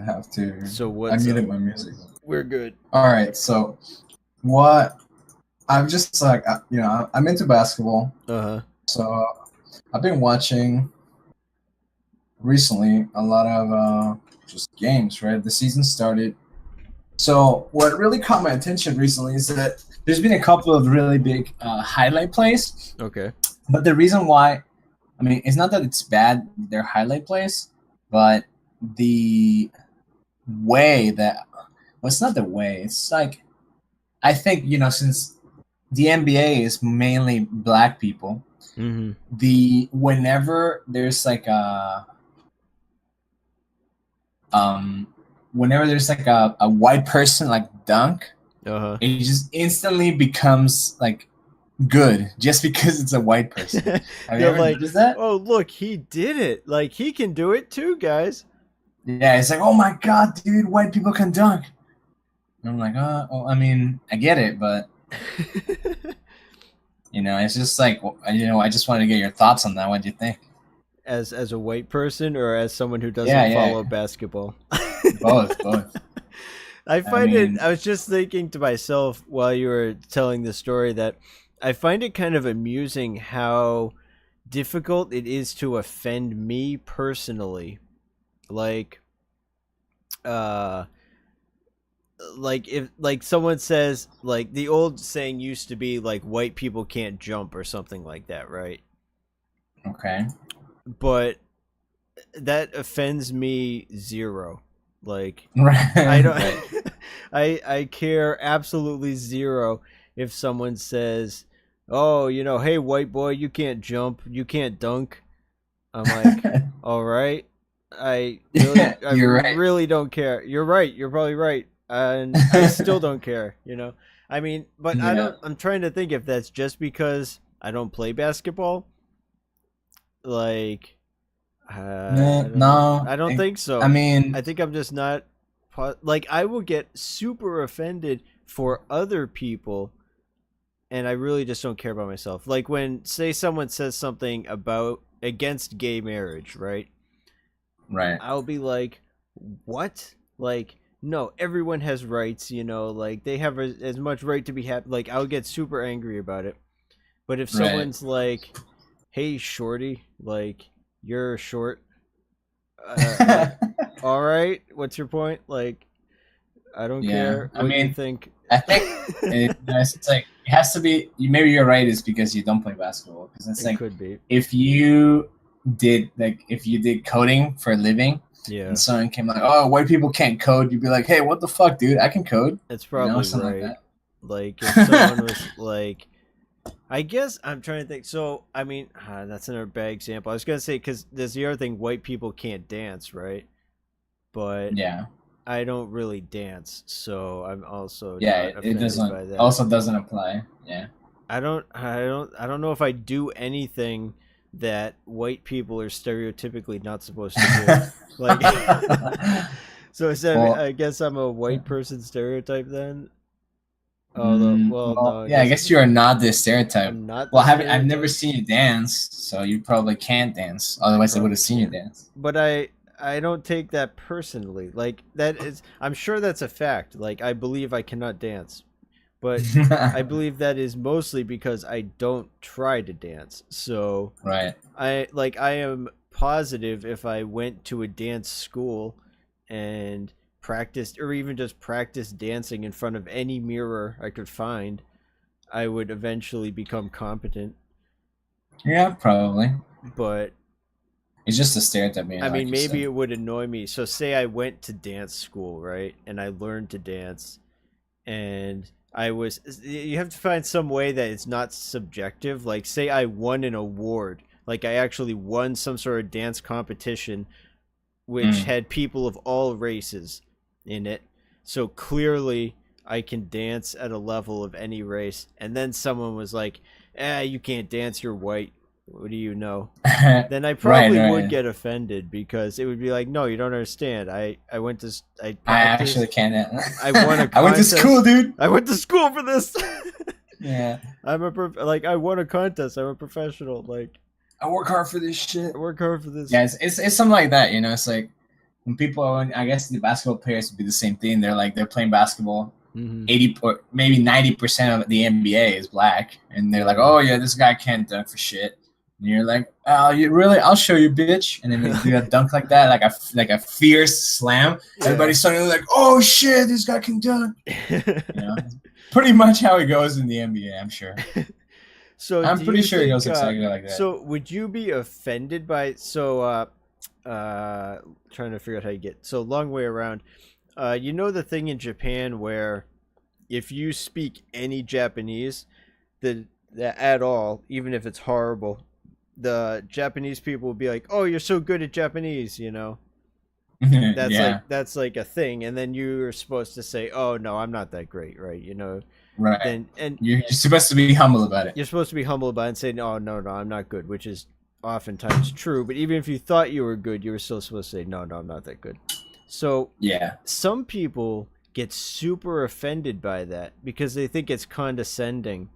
I have to. So I what's muted my music. We're good. All right. So what? I'm just like I'm into basketball. Uh-huh. So I've been watching recently a lot of just games. Right, the season started. So what really caught my attention recently is that there's been a couple of really big highlight plays. Okay. But the reason why, I mean, it's not that it's bad, they're highlight plays, but the way that, well, it's not the way, it's like, I think, since the NBA is mainly black people, Mm-hmm. whenever there's like um, whenever there's like a white person like dunk, Uh-huh. it just instantly becomes like good just because it's a white person. Have you You're ever like, noticed that? oh look, he did it. Like he can do it too, guys. Yeah, it's like, oh my god, dude, white people can dunk. And I'm like, well, I mean, I get it, but it's just like, I just wanted to get your thoughts on that. What do you think? As a white person or as someone who doesn't Yeah, follow basketball? both. I I find mean, I was just thinking to myself while you were telling the story that I find it kind of amusing how difficult it is to offend me personally. Like, uh, like if like someone says, like, the old saying used to be like white people can't jump or something like that, right? okay. But that offends me zero. Like, Right. I don't Right. I care absolutely zero if someone says, "Oh, hey white boy, you can't jump, you can't dunk." I'm like, "All right." I really I You're right. really don't care. You're right. You're probably right. And I still don't care. I mean, but Yeah. I'm trying to think if that's just because I don't play basketball. Like, I don't know. No, I don't think I so. mean, I think I'm just not like, I will get super offended for other people, and I really just don't care about myself. Like when, say, someone says something about against gay marriage, right? right. I'll be like, "What?" Like, no, everyone has rights, like they have as much right to be happy. Like, I'll get super angry about it. But if Right. someone's like, "Hey, shorty, like you're short," like, all right, what's your point? Like, I don't Yeah. care I what you mean, think. I think it's like it has to be. Maybe you're right. Is because you don't play basketball. Because it's It like could be. if you did coding for a living, Yeah, and someone came like, "Oh, white people can't code," you'd be like, "Hey, what the fuck, dude? I can code." it's probably Something like right. that. Like if someone was like, I guess I'm trying to think. So, I mean, that's another bad example. I was gonna say, because there's the other thing: white people can't dance, right? But Yeah. I don't really dance, so I'm also Yeah. not It offended doesn't by that. also doesn't apply. Yeah. I don't know if I do anything that white people are stereotypically not supposed to do. Like, so is that, Well, I guess I'm a white person stereotype then. Although, well, well, no, I yeah, I guess guess you are not the stereotype. I'm not Well, the I've never stereotype. seen you dance, so you probably can't dance. Otherwise, I would Probably have seen you can't. dance. But I don't take that personally. Like, that is, I'm sure that's a fact. Like, I believe I cannot dance. But I believe that is mostly because I don't try to dance. So Right. I am positive if I went to a dance school and practiced, or even just practiced dancing in front of any mirror I could find, I would eventually become competent. Yeah, probably. But It's just a stereotype, I like mean, you maybe said. it would annoy me. So say I went to dance school, right? And I learned to dance, and you have to find some way that it's not subjective. Like, say I won an award, like I actually won some sort of dance competition which Mm. had people of all races in it. So clearly I can dance at a level of any race. And then someone was like, you can't dance, you're white. What do you know? Then I Right, probably would right. get offended, because it would be like, no, you don't understand. I went to I I actually practiced. can't. I won a I went to school, contest. dude. I went to school for this. Yeah. Like, I won a contest. I'm a professional. Like, I work hard for this shit. I work hard for this. Yeah, it's something like that. It's like when people are, I guess the basketball players would be the same thing. They're like they're playing basketball. Mm-hmm. 80 or maybe 90% of the NBA is black, and they're like, "Oh yeah, this guy can't dunk for shit." And you're like, "Oh, you really? I'll show you, bitch!" And then they do a dunk like that, like a fierce slam. Yeah. Everybody's suddenly like, "Oh shit, this guy can dunk!" You know, pretty much how it goes in the NBA. I'm sure. So I'm do pretty you sure it think, goes exactly like that. So would you be offended by trying to figure out how you get so long way around? You know the thing in Japan where if you speak any Japanese, that at all, even if it's horrible, the Japanese people will be like, "Oh, you're so good at Japanese," you know. That's Yeah, that's like a thing, and then you're supposed to say, "Oh no, I'm not that great," right? You know. right. Then and You're supposed to be humble about it. you're supposed to be humble about it and say, "No, no, no, I'm not good," which is oftentimes true. But even if you thought you were good, you were still supposed to say, "No, no, I'm not that good." So Yeah. some people get super offended by that because they think it's condescending.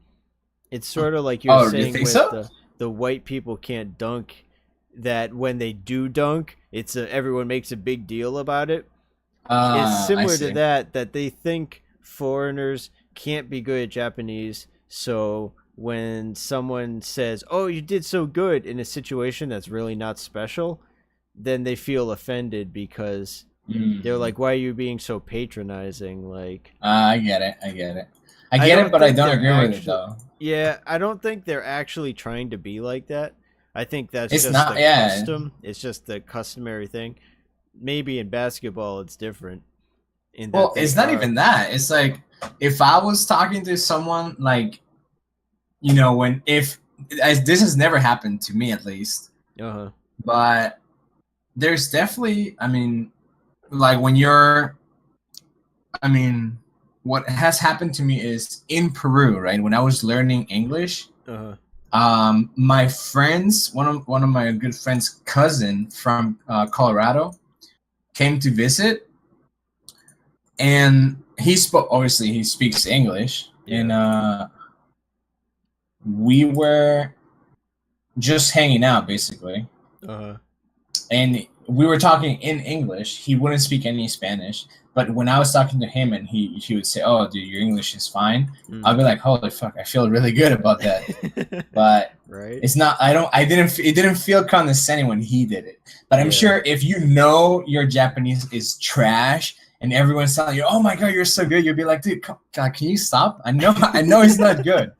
It's sort of like you're Oh, you saying think with so? the white people can't dunk. That when they do dunk, everyone makes a big deal about it. It's I similar to see. that they think foreigners can't be good at Japanese. So when someone says, "Oh, you did so good," in a situation that's really not special, then they feel offended because they're Mm. like, "Why are you being so patronizing?" Like, I get it. I get it. I I get it, don't but I think don't they're agree with it actually. though. Yeah, I don't think they're actually trying to be like that. I think that's It's just not. the Yeah. custom. It's just the customary thing. Maybe in basketball it's different in that Well, they it's not are. even that. It's like if I was talking to someone, like you know, when if as this has never happened to me at least, Uh-huh. but there's definitely. I mean, like when you're. I mean, what has happened to me is in Peru, right? When I was learning English, Uh-huh. my friends, one of my good friends' cousin from Colorado came to visit, and he spoke. Obviously, he speaks English, and Yeah. we were just hanging out basically, Uh-huh. and we were talking in English. He wouldn't speak any Spanish, but when I was talking to him, and he would say, "Oh, dude, your English is fine," I'd Mm. be like, "Holy fuck, I feel really good about that." But Right? it's not. I didn't. It didn't feel condescending when he did it. But I'm Yeah. sure if you know your Japanese is trash and everyone's telling you, "Oh my god, you're so good," you'll be like, "Dude, God, can you stop? I know, I know it's not good.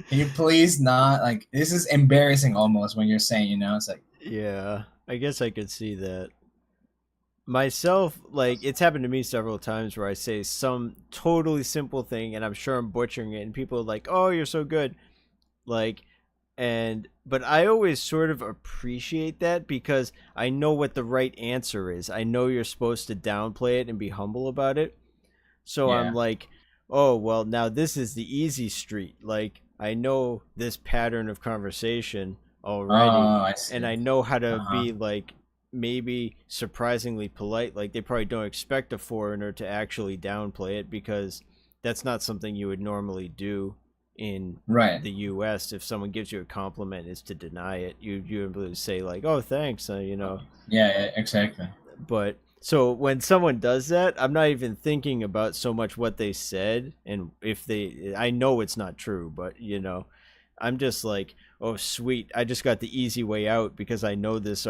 Can you please not? Like, this is embarrassing almost when you're saying, you know, it's like, Yeah. I guess I could see that. Myself, like it's happened to me several times where I say some totally simple thing and I'm sure I'm butchering it and people are like, "Oh, you're so good." Like but I always sort of appreciate that because I know what the right answer is. I know you're supposed to downplay it and be humble about it. So I'm yeah, like, "Oh, well, now this is the easy street. Like I know this pattern of conversation already oh, I and see. I know how Uh to huh. be like maybe surprisingly polite. Like they probably don't expect a foreigner to actually downplay it because that's not something you would normally do in Right. the US. If someone gives you a compliment is to deny it. You would say like, "Oh, thanks," you know. Yeah, yeah, exactly. But so when someone does that, I'm not even thinking about so much what they said and if they I know it's not true, but you know, I'm just like, "Oh, sweet. I just got the easy way out because I know this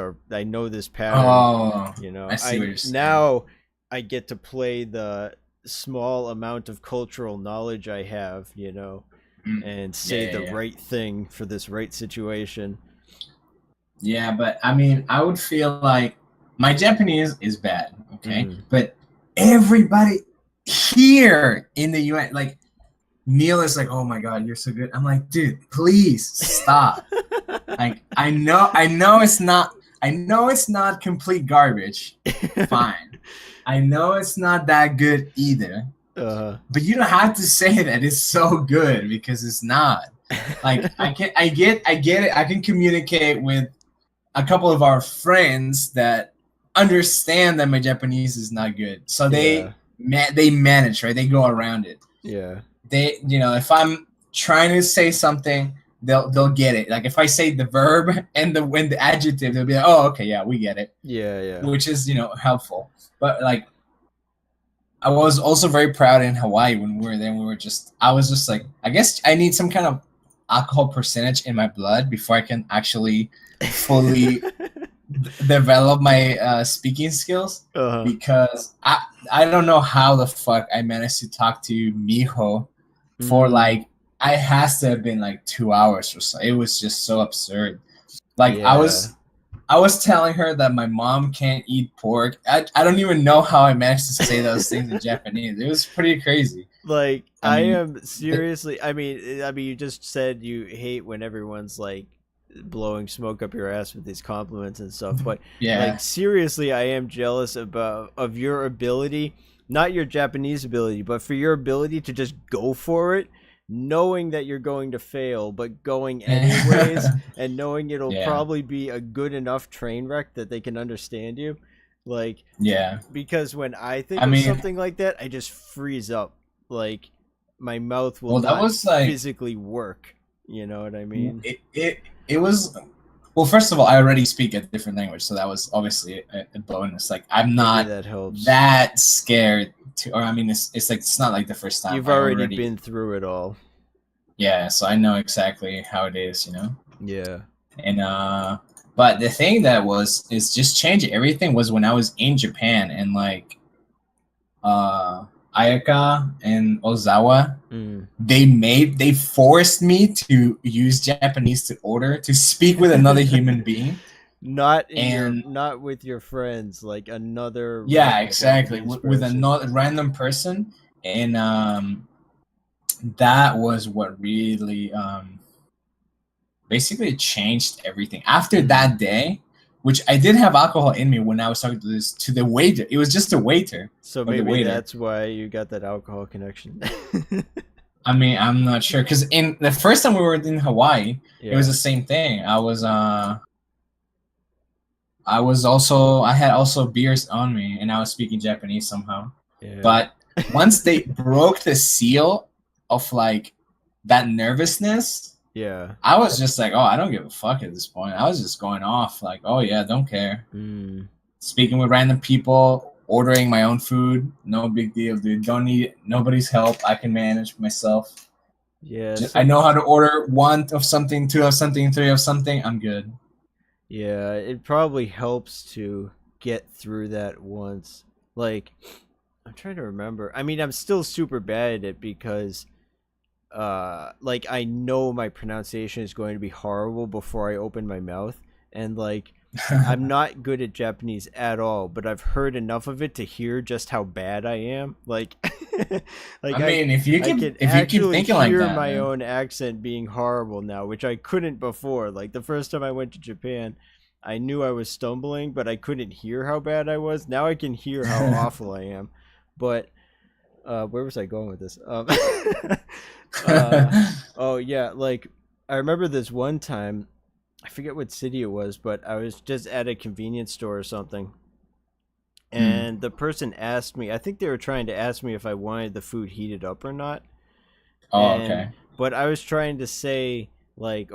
pattern." Oh, You know, I see what I you're saying. now I get to play the small amount of cultural knowledge I have, you know, Mm. and Yeah, say yeah, the yeah. right thing for this right situation. Yeah, but I mean, I would feel like my Japanese is bad, okay? Mm. But everybody here in the UN, like Neil is like, "Oh my god, you're so good." I'm like, "Dude, please stop." Like, I know it's not complete garbage. Fine. I know it's not that good either. uh, But you don't have to say that it's so good because it's not. Like I get it. I can communicate with a couple of our friends that understand that my Japanese is not good. So yeah, they manage, right? They go around it. yeah, They, you know, if I'm trying to say something they'll get it. Like if I say the verb and the adjective, they'll be like, oh, okay, yeah, we get it. Yeah, yeah. Which is helpful. But like I was also very proud in Hawaii when we were there. I was just like, I guess I need some kind of alcohol percentage in my blood before I can actually fully develop my speaking skills. Uh-huh. Because I don't know how the fuck I managed to talk to Miho for like, it has to have been like 2 hours or so. It was just so absurd. Like Yeah. I was telling her that my mom can't eat pork. I don't even know how I managed to say those things in Japanese. It was pretty crazy. Like I mean, am seriously. I mean, you just said you hate when everyone's like blowing smoke up your ass with these compliments and stuff. But yeah, like seriously, I am jealous of your ability, not your Japanese ability, but for your ability to just go for it, knowing that you're going to fail, but going anyways, and knowing it'll Yeah. probably be a good enough train wreck that they can understand you. Like, yeah. because when I think I of mean- something like that, I just freeze up. Like, my mouth will Well, that not was, like- physically work. You know what I mean? It was. Well, first of all, I already speak a different language, so that was obviously a bonus. Like I'm not Maybe that helps. that scared to, or I mean, it's like it's not like the first time. You've I already been through it all. Yeah, so I know exactly how it is, Yeah. And but the thing that is just changing everything was when I was in Japan and like Ayaka and Ozawa, Mm. they forced me to use Japanese to order, to speak with another human being. Not And- not with your friends, like another. Yeah, random exactly. Japanese With person. another random person, and that was what really basically changed everything. After that day, which I did have alcohol in me when I was talking to the waiter. It was just a waiter. So the maybe waiter. that's why you got that alcohol connection. I mean, I'm not sure because in the first time we were in Hawaii, Yeah. it was the same thing. I had also beers on me, and I was speaking Japanese somehow. Yeah. But once they broke the seal of like that nervousness, yeah. I was just like, oh, I don't give a fuck at this point. I was just going off like, oh yeah, don't care. Mm. Speaking with random people, ordering my own food, no big deal, dude. Don't need nobody's help. I can manage myself. Yeah. I know how to order 1 of something, 2 of something, 3 of something. I'm good. Yeah, it probably helps to get through that once. Like, I'm trying to remember. I mean, I'm still super bad at it because, like, I know my pronunciation is going to be horrible before I open my mouth. And, like, I'm not good at Japanese at all, but I've heard enough of it to hear just how bad I am. Like, I mean, if you I keep can if you keep actually thinking like hear that, my man. own accent being horrible now, which I couldn't before. Like the first time I went to Japan, I knew I was stumbling, but I couldn't hear how bad I was. Now I can hear how awful I am. But where was I going with this? Oh yeah, like I remember this one time. I forget what city it was, but I was just at a convenience store or something. And the person asked me, I think they were trying to ask me if I wanted the food heated up or not. Oh, And- okay. But I was trying to say, like,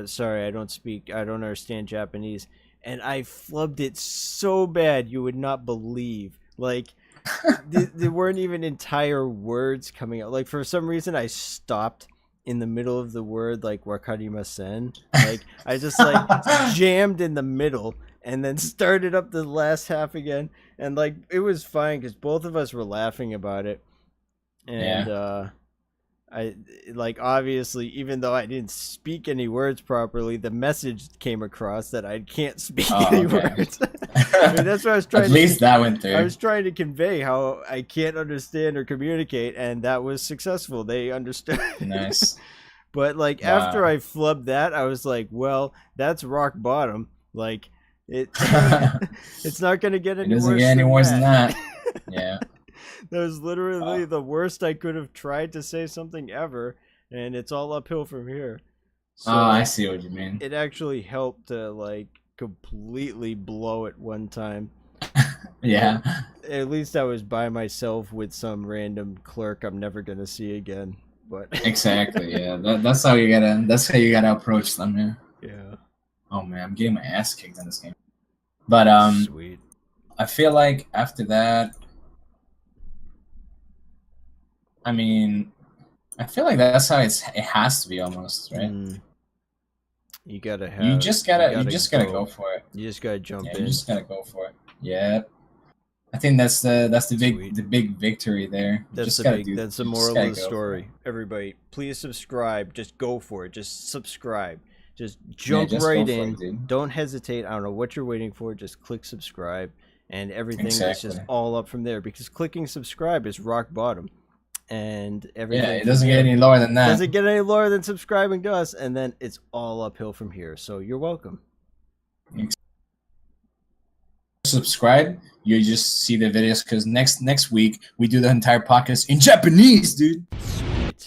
sorry, I don't understand Japanese. And I flubbed it so bad you would not believe. Like, there weren't even entire words coming out. Like, for some reason, I stopped in the middle of the word, like, wakarimasen. Like, I just, like, jammed in the middle and then started up the last half again. And, like, it was fine because both of us were laughing about it. And, I like obviously even though I didn't speak any words properly, the message came across that I can't speak Oh, any okay. words. I mean, that's what I was trying At to least that went through. I was trying to convey how I can't understand or communicate, and that was successful. They understood. Nice. But like Wow. after I flubbed that, I was like, well, that's rock bottom. Like it it's not gonna get It any doesn't worse get any than worse than that. that. Yeah. That was literally the worst I could have tried to say something ever, and it's all uphill from here. So Oh, I see what you mean. it actually helped to like completely blow it one time. Yeah. At least I was by myself with some random clerk I'm never gonna see again. but Exactly. Yeah. That's how you gotta. That's how you gotta approach them. Yeah. yeah, Oh man, I'm getting my ass kicked in this game. But sweet. I feel like after that, I mean, I feel like that's how it has to be almost, right? You gotta have. You just gotta go for it. You just gotta jump Yeah, in. you just gotta go for it. Yeah. I think that's the Sweet. big victory there. You That's just the gotta big. do. That's the you just moral gotta of the go for story. it. Everybody, please subscribe. Just go for it. Just subscribe. Just Yeah, jump just go right for in. it, dude. Don't hesitate. I don't know what you're waiting for. Just click subscribe, and everything is just Exactly. all up from there. Because clicking subscribe is rock bottom, and everything. Yeah, it from doesn't get there any lower than that. doesn't get any lower than subscribing to us, and then it's all uphill from here. So you're welcome. Subscribe, you just see the videos because next week we do the entire podcast in Japanese, dude. Sweet.